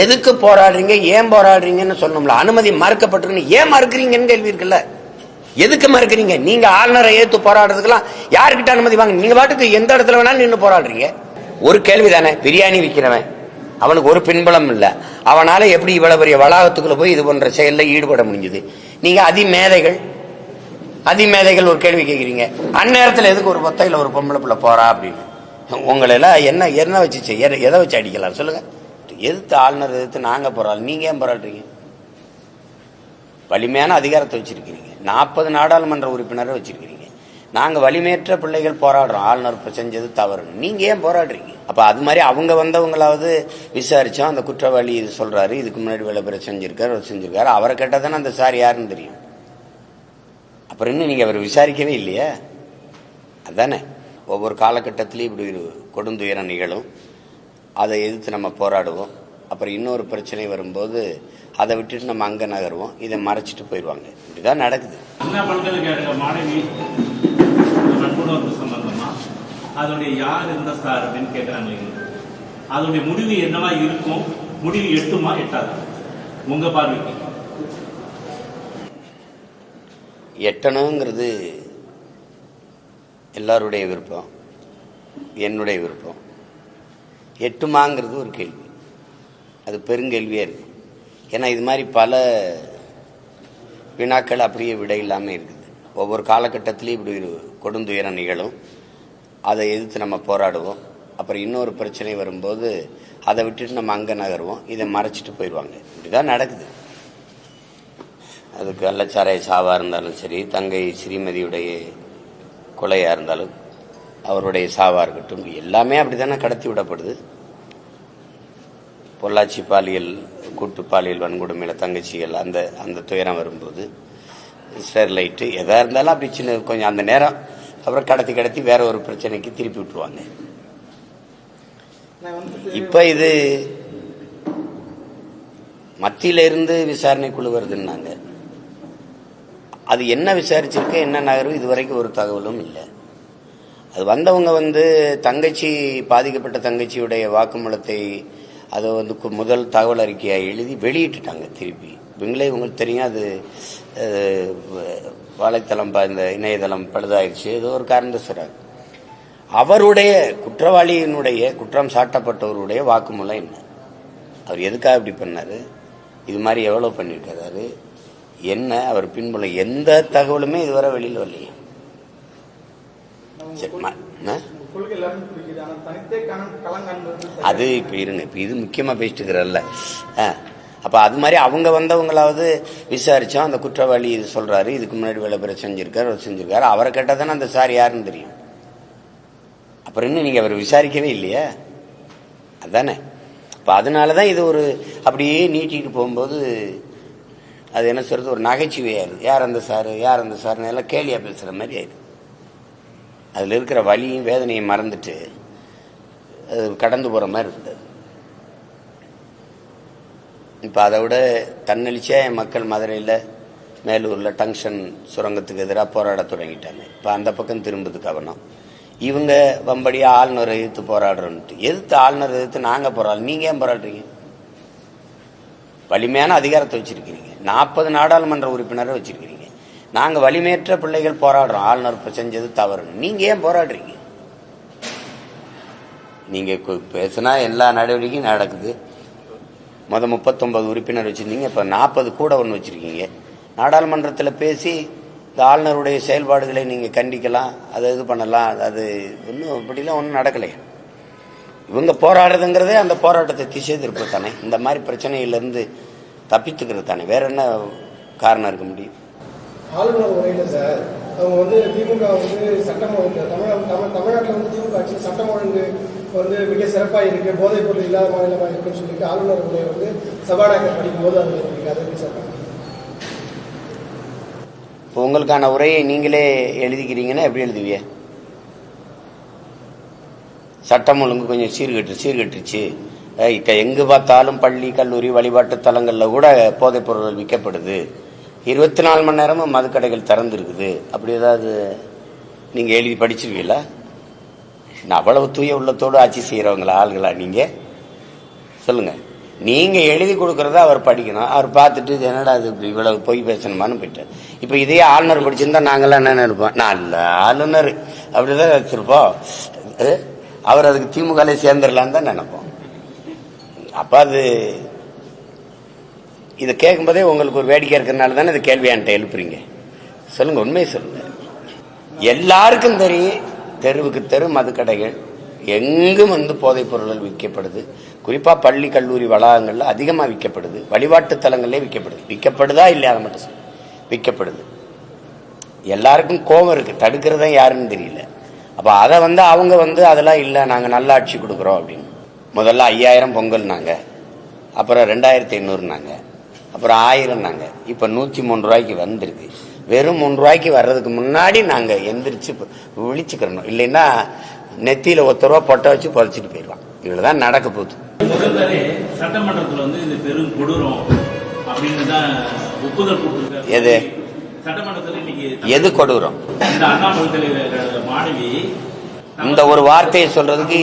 எதுக்கு போராடுறீங்க, ஏன் போராடுறீங்கன்னு சொல்லணும்ல. அனுமதி மறுக்கப்பட்டிருக்கு, ஏன் மறுக்கிறீங்கன்னு கேள்வி இருக்குல்ல. எதுக்கு மறுக்கிறீங்க? நீங்க ஆளுநரை ஏத்து போராடுறதுக்கெல்லாம் யாருக்கிட்ட அனுமதி வாங்க? நீங்க பாட்டுக்கு எந்த இடத்துல வேணாலும் நின்று போராடுறீங்க. ஒரு கேள்வி தானே, பிரியாணி விற்கிறவன் அவனுக்கு ஒரு பின்புலம் இல்லை, அவனால எப்படி இவ்வளவு பெரிய வளாகத்துக்குள்ள போய் இது போன்ற செயலில் ஈடுபட முடிஞ்சது? நீங்க அதிமேதைகள் ஒரு கேள்வி கேட்கிறீங்க. அந்நேரத்தில் எதுக்கு ஒரு பொத்தையில் ஒரு பொம்பளை பிள்ளை போறா அப்படின்னு உங்களை எல்லாம் என்ன வச்சு எதை வச்சு அடிக்கலாம் சொல்லுங்க? எதிர்த்து ஆளுநர் எதிர்த்து நாங்க போராடுறோம், நீங்க ஏன் போராடுறீங்க? வலிமையான அதிகாரத்தை வச்சிருக்கிறீங்க, 40 நாடாளுமன்ற உறுப்பினரை வச்சிருக்கிறீங்க. நாங்க வலிமையற்ற பிள்ளைகள் போராடுறோம், ஆளுநர் செஞ்சது தவறுன்னு. நீங்க ஏன் போராடுறீங்க? அப்ப அது மாதிரி அவங்க வந்தவங்களாவது விசாரிச்சோம், அந்த குற்றவாளி இது சொல்றாரு, இதுக்கு முன்னாடி வேலை செஞ்சிருக்காரு, அவரை கேட்டாதானே அந்த சார் யாருன்னு தெரியும். அப்புறம் இன்னும் நீங்க அவர் விசாரிக்கவே இல்லையா? அதானே. ஒவ்வொரு காலகட்டத்திலையும் இப்படி ஒரு கொடுந்துயரம் நிகழும், அதை எதிர்த்து நம்ம போராடுவோம். அப்புறம் இன்னொரு பிரச்சனை வரும்போது அதை விட்டுட்டு நம்ம அங்க நகருவோம், இதை மறைச்சிட்டு போயிடுவாங்க. இப்படிதான் நடக்குது. அதோடைய யார் இருந்த சார் அப்படின்னு கேட்கிறாங்க. அதோடைய முடிவு என்னவா இருக்கும்? முடிவு எட்டுமா எட்டாது உங்க பார்வைக்கு? எட்டணுங்கிறது எல்லாருடைய விருப்பம், என்னுடைய விருப்பம். எட்டுமாங்கிறது ஒரு கேள்வி, அது பெருங்கேள்வியா இருக்கு. ஏன்னா இது மாதிரி பல வினாக்கள் அப்படியே விட இல்லாமல் இருக்குது. ஒவ்வொரு காலகட்டத்திலையும் இப்படி ஒரு கொடுந்துயரம் நிகழும், அதை எதிர்த்து நம்ம போராடுவோம். அப்புறம் இன்னொரு பிரச்சனை வரும்போது அதை விட்டுட்டு நம்ம அங்கே நகருவோம், இதை மறைச்சிட்டு போயிடுவாங்க. இப்படிதான் நடக்குது. அது கள்ளச்சாராய சாவா இருந்தாலும் சரி, தங்கை ஸ்ரீமதியுடைய கொலையா இருந்தாலும், அவருடைய சாவா இருக்கட்டும், எல்லாமே அப்படித்தானே கடத்தி விடப்படுது. பொள்ளாச்சி பாலியல் கூட்டு பாலியல் வன்கொடுமையில தங்கச்சிகள் அந்த துயரம் வரும்போது, ஸ்டெர்லைட்டு எதா இருந்தாலும் அப்படி சின்ன கொஞ்சம் அந்த நேரம் அப்புறம் கடத்தி வேற ஒரு பிரச்சனைக்கு திருப்பி விட்டுருவாங்க. இப்ப இது மத்தியில இருந்து விசாரணை குழு வருதுன்னாங்க. அது என்ன விசாரிச்சிருக்க, என்ன நகரும் இதுவரைக்கும் ஒரு தகவலும் இல்லை. அது வந்தவங்க தங்கச்சி பாதிக்கப்பட்ட தங்கச்சியுடைய வாக்குமூலத்தை அதை முதல் தகவல் அறிக்கையை எழுதி வெளியிட்டுட்டாங்க திருப்பி. உங்களுக்கு தெரியும், அது வலைத்தளம் இந்த இணையதளம் பழுதாயிடுச்சு, ஏதோ ஒரு காரணம் சொல்றாரு. அவருடைய குற்றவாளியினுடைய குற்றம் சாட்டப்பட்டவருடைய வாக்குமூலம் என்ன, அவர் எதுக்காக இப்படி பண்ணாரு, இது மாதிரி எவ்வளவு பண்ணிருக்காரு, என்ன அவர் பின்புலம், எந்த தகவலுமே இதுவரை வெளியில் வரலையே. அது இப்ப இருங்க, இப்ப இது முக்கியமா பேசிட்டு இருக்கிறல்ல. அப்ப அது மாதிரி அவங்க வந்தவங்களாவது விசாரிச்சோம், அந்த குற்றவாளி இது சொல்றாரு, இதுக்கு முன்னாடி வேலை செஞ்சிருக்காரு, அவரை கேட்டாதானே அந்த சார் யாருன்னு தெரியும். அப்புறம் இன்னும் நீங்க அவர் விசாரிக்கவே இல்லையா? அதானே. அப்ப அதனாலதான் இது ஒரு அப்படியே நீட்டிட்டு போகும்போது அது என்ன சொல்றது, ஒரு நகைச்சுவையா இருக்கு. யார் அந்த சார் எல்லாம் கேலியா பேசுற மாதிரி ஆயிடுது. அதுல இருக்கிற வலியும் வேதனையும் மறந்துட்டு அது கடந்து போற மாதிரி இருந்தது. இப்ப அதை விட தன்னெழுச்சியா மக்கள் மதுரையில் மேலூர்ல டங்ஷன் சுரங்கத்துக்கு எதிராக போராட தொடங்கிட்டாங்க. இப்ப அந்த பக்கம் திரும்புது கவனம். இவங்க வம்படியா ஆளுநரை எதிர்த்து போராடுறோன்ட்டு, எதிர்த்து ஆளுநரை எதிர்த்து நாங்க போராடுறோம், நீங்க ஏன் போராடுறீங்க? வலிமையான அதிகாரத்தை வச்சிருக்கிறீங்க, 40 நாடாளுமன்ற உறுப்பினரை வச்சிருக்கிறீங்க. நாங்க வலிமையற்ற பிள்ளைகள் போராடுறோம், ஆளுநர் செஞ்சது தவறுன்னு. நீங்க ஏன் போராடுறீங்க? நீங்க பேசினா எல்லா நடவடிக்கையும் நடக்குது. 39 உறுப்பினர் வச்சிருந்தீங்க, இப்ப 40 கூட ஒன்று வச்சிருக்கீங்க. நாடாளுமன்றத்தில் பேசி இந்த ஆளுநருடைய செயல்பாடுகளை நீங்க கண்டிக்கலாம், அதை இது பண்ணலாம். அது இன்னும் இப்படிலாம் ஒன்றும் நடக்கலையே. இவங்க போராடுறதுங்கிறதே அந்த போராட்டத்தை திசை திருப்ப தானே, இந்த மாதிரி பிரச்சனையிலிருந்து தப்பித்துக்கிறது தானே, வேற என்ன காரணம் இருக்க முடியும்? ஆளுநர் உரையில சார் அவங்க திமுக சட்டம் ஒழுங்கு தமிழ்நாட்டில் திமுக ஆட்சி சட்டம் ஒழுங்கு மிக சிறப்பாக இருக்கு, போதைப் பொருள் இல்லாத மாநிலமாக இருக்குன்னு சொல்லிட்டு ஆளுநர் உரையை சபாநாயகர் படிக்கும் போது அது அதை சட்டம். உங்களுக்கான உரையை நீங்களே எழுதிக்கிறீங்கன்னா எப்படி எழுதுவிய? சட்டம் ஒழுங்கு கொஞ்சம் சீர்கட்டுருச்சு, எங்கு பார்த்தாலும் பள்ளி கல்லூரி வழிபாட்டு தலங்கள்ல கூட போதைப் பொருட்கள் விற்கப்படுது, 24 மணி நேரமும் மதுக்கடைகள் திறந்து இருக்குது, அப்படி ஏதாவது நீங்க எழுதி படிச்சிருவீங்களா? அவ்வளவு தூய உள்ளத்தோடு ஆட்சி செய்யறவங்களா ஆளுகளா நீங்க? சொல்லுங்க. நீங்க எழுதி கொடுக்கறத அவர் படிக்கணும். அவர் பார்த்துட்டு இது என்னடா இது இவ்வளவு பொய் பேசணுமான்னு போயிட்டார். இப்ப இதே ஆளுநர் படிச்சிருந்தா நாங்கெல்லாம் என்ன நினைப்போம், நல்ல ஆளுநர் அப்படிதான் வச்சிருப்போம். அவர் அதுக்கு திமுக சேர்ந்துடலான்னு தான் நினைப்போம். அப்ப அது இதை கேட்கும்போதே உங்களுக்கு ஒரு வேடிக்கை இருக்கிறதுனால தானே இது கேள்வியான்ட்ட எழுப்புறீங்க. சொல்லுங்க, உண்மையை சொல்லுங்க. எல்லாருக்கும் தெரியும், தெருவுக்கு தெரு மதுக்கடைகள் எங்கும் போதைப் பொருள்கள் விற்கப்படுது. குறிப்பா பள்ளி கல்லூரி வளாகங்கள்ல அதிகமா விற்கப்படுது. வழிபாட்டு தலங்கள்லேயே விற்கப்படுது. விற்கப்படுதா இல்லையா அதை மட்டும் விற்கப்படுது. எல்லாருக்கும் கோபம் இருக்கு, தடுக்கிறதா யாருன்னு தெரியல. அப்ப அதை அவங்க அதெல்லாம் இல்லை, நாங்க நல்ல ஆட்சி கொடுக்குறோம் அப்படின்னு. முதல்ல 5000 பொங்கல்னாங்க, அப்புறம் 2500நாங்க, அப்புறம் 1000நாங்க, இப்ப 103 ரூபாய்க்கு வந்திருக்கு. வெறும் 3 ரூபாய்க்கு வர்றதுக்கு முன்னாடி நாங்க எந்திரிச்சு விழிச்சுக்கிறோம். இல்லைன்னா நெத்தியில 1 ரூபா பொட்டை வச்சு புதைச்சிட்டு போயிடுவான். இவ்வளவுதான் நடக்க போகுது. முதல்வரே சட்டமன்றத்தில் இது பெரும் கொடூரம் அப்படின்னு தான் ஒப்புதல் கொடுத்திருக்காரு. எது சட்டமன்றத்தில் இன்னைக்கு எது கொடூரம்? இந்த அண்ணாமலை தலைவர் மாணவி இந்த ஒரு வார்த்தையை சொல்றதுக்கு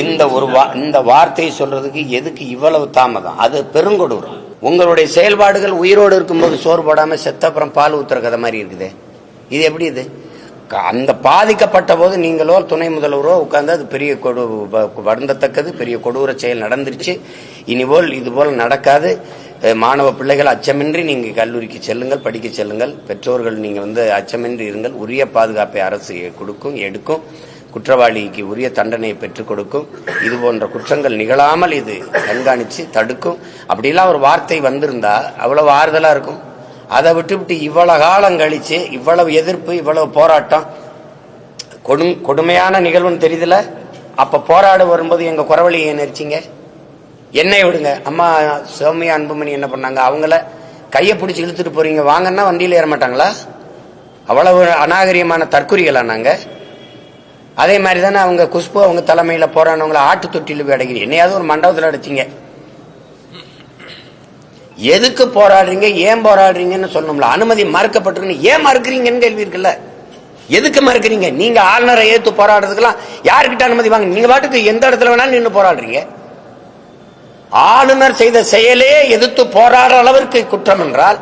இந்த வார்த்தையை சொல்றதுக்கு எதுக்கு இவ்வளவு தாமதம்? அது பெருங்கொடூரம். உங்களுடைய செயல்பாடுகள் உயிரோடு இருக்கும்போது சோறு போடாம செத்தப்புறம் பால் ஊத்துற கதை மாதிரி இருக்குது. இது எப்படி? இது அந்த பாதிக்கப்பட்ட போது நீங்களோ துணை முதல்வரோ உட்கார்ந்து அது பெரிய வருந்தத்தக்கது, பெரிய கொடூர செயல் நடந்துருச்சு, இனிபோல் இது போல் நடக்காது, மாணவ பிள்ளைகள் அச்சமின்றி நீங்க கல்லூரிக்கு செல்லுங்கள், படிக்க செல்லுங்கள், பெற்றோர்கள் நீங்க அச்சமின்றி இருங்கள், உரிய பாதுகாப்பை அரசு கொடுக்கும், எடுக்கும், குற்றவாளிக்கு உரிய தண்டனையை பெற்றுக் கொடுக்கும், இது போன்ற குற்றங்கள் நிகழாமல் இது கண்காணிச்சு தடுக்கும். அப்படிலாம் ஒரு வார்த்தை வந்திருந்தா அவ்வளவு ஆறுதலா இருக்கும். அதை விட்டு இவ்வளவு காலம் கழிச்சு இவ்வளவு எதிர்ப்பு, இவ்வளவு போராட்டம், கொடுமையான நிகழ்வுன்னு தெரியுதுல. அப்ப போராட வரும்போது எங்க குறவழியை நெரிச்சிங்க, என்னை விடுங்க. அம்மா சௌமியா அன்புமணி என்ன பண்ணாங்க? அவங்கள கையை பிடிச்சி இழுத்துட்டு போறீங்க, வாங்கன்னா வண்டியில் ஏற மாட்டாங்களா? அவ்வளவு அநாகரிகமான தற்குறிகளா நாங்க? அதே மாதிரி தானே அவங்க குஷ்பு அவங்க தலைமையில போராடினவங்களை ஆட்டு தொட்டியில் போய் அடைக்கிறீங்க. என்னையாவது ஒரு மண்டபத்தில் அடைச்சிங்க. எதுக்கு போராடுறீங்க, ஏன் போராடுறீங்கன்னு சொல்லணும்ல. அனுமதி மறுக்கப்பட்டிருக்கு, ஏன் மறுக்கிறீங்கன்னு கேள்வி இருக்குல்ல. எதுக்கு மறுக்கிறீங்க? நீங்க ஆளுநரை ஏத்து போராடுறதுக்கெல்லாம் யாருக்கிட்ட அனுமதி வாங்க? நீங்க பாட்டுக்கு எந்த இடத்துல வேணாலும் நின்று போராடுறீங்க. ஆளுநர் செய்த செயலே எதிர்த்து போராடுற அளவிற்கு குற்றம் என்றால்,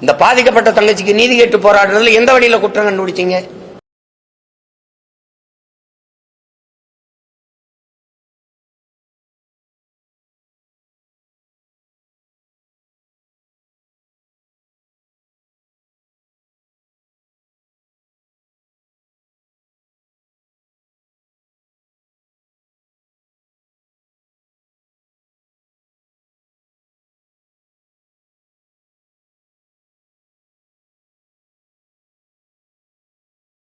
இந்த பாதிக்கப்பட்ட தங்கச்சிக்கு நீதி கேட்டு போராடுறதுல எந்த வழியில குற்றம் கண்டுபிடிச்சீங்க?